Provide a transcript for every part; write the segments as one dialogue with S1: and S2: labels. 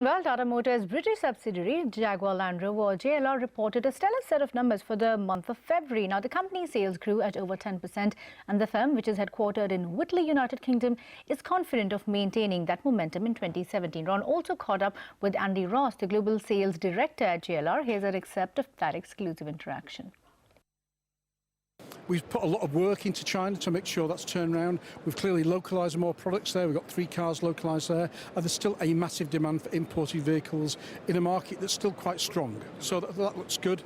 S1: Well, Tata Motors British subsidiary Jaguar Land Rover or JLR reported a stellar set of numbers for the month of February. Now, the company's sales grew at over 10% and the firm, which is headquartered in Whitley, United Kingdom, is confident of maintaining that momentum in 2017. Ron also caught up with Andy Goss, the global sales director at JLR. Here's an excerpt of that exclusive interaction.
S2: We've put a lot of work into China to make sure that's turned around. We've clearly localised more products there. We've got 3 cars localised there. And there's still a massive demand for imported vehicles in a market that's still quite strong. So that looks good.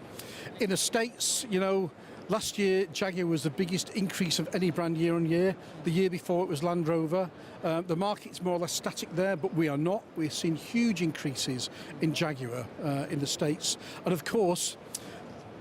S2: In the States, you know, last year Jaguar was the biggest increase of any brand year on year. The year before it was Land Rover. The market's more or less static there, but we are not. We've seen huge increases in Jaguar in the States. And of course,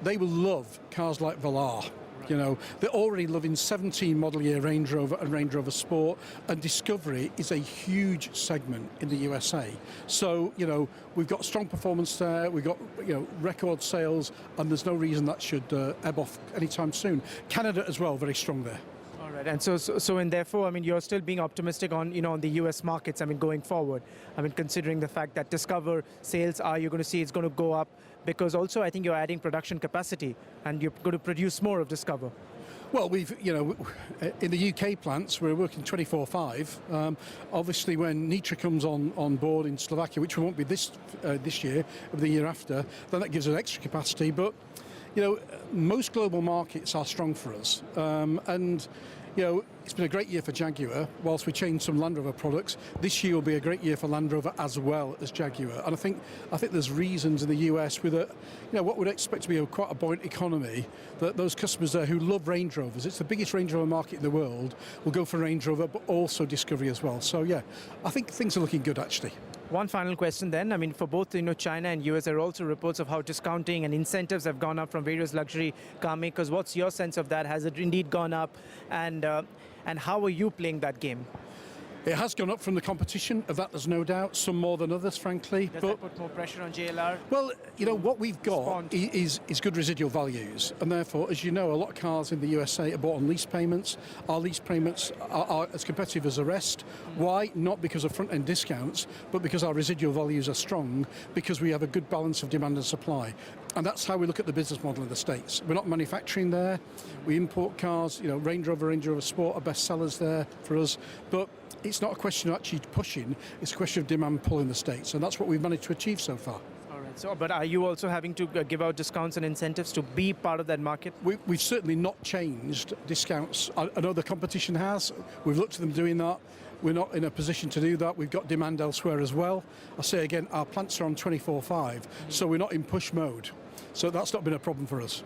S2: they will love cars like Velar. You know, they're already loving 17 model year Range Rover and Range Rover Sport, and Discovery is a huge segment in the USA. So, you know, we've got strong performance there, we've got, you know, record sales, and there's no reason that should ebb off anytime soon. Canada as well, very strong there.
S3: All right, and and therefore, I mean, you're still being optimistic on, on the US markets, I mean, going forward. I mean, considering the fact that Discover sales you're going to see it's going to go up, because also I think you're adding production capacity and you're going to produce more of Discover.
S2: Well, we've, you know, in the UK plants, we're working 24/5. Obviously, when Nitra comes on board in Slovakia, which won't be this year, but the year after, then that gives us extra capacity. But, you know, most global markets are strong for us. And, you know, it's been a great year for Jaguar. Whilst we changed some Land Rover products, this year will be a great year for Land Rover as well as Jaguar. And I think there's reasons in the US with a, you know, what would expect to be quite a buoyant economy, that those customers there who love Range Rovers, it's the biggest Range Rover market in the world, will go for Range Rover, but also Discovery as well. So yeah, I think things are looking good actually.
S3: One final question then. I mean, for both China and US, there are also reports of how discounting and incentives have gone up from various luxury car makers. What's your sense of that? Has it indeed gone up? And how are you playing that game?
S2: It has gone up from the competition, of that there's no doubt, some more than others, frankly.
S3: Does that put more pressure on JLR?
S2: Well, you know, what we've got is good residual values, and therefore, as you know, a lot of cars in the USA are bought on lease payments. Our lease payments are as competitive as the rest. Why? Not because of front-end discounts, but because our residual values are strong, because we have a good balance of demand and supply. And that's how we look at the business model in the States. We're not manufacturing there. We import cars. You know, Range Rover Sport are best sellers there for us. But it's not a question of actually pushing. It's a question of demand pull in the States. And that's what we've managed to achieve so far.
S3: All right. So, but are you also having to give out discounts and incentives to be part of that market?
S2: We've certainly not changed discounts. I know the competition has. We've looked at them doing that. We're not in a position to do that. We've got demand elsewhere as well. I say again, our plants are on 24/5, so we're not in push mode. So that's not been a problem for us.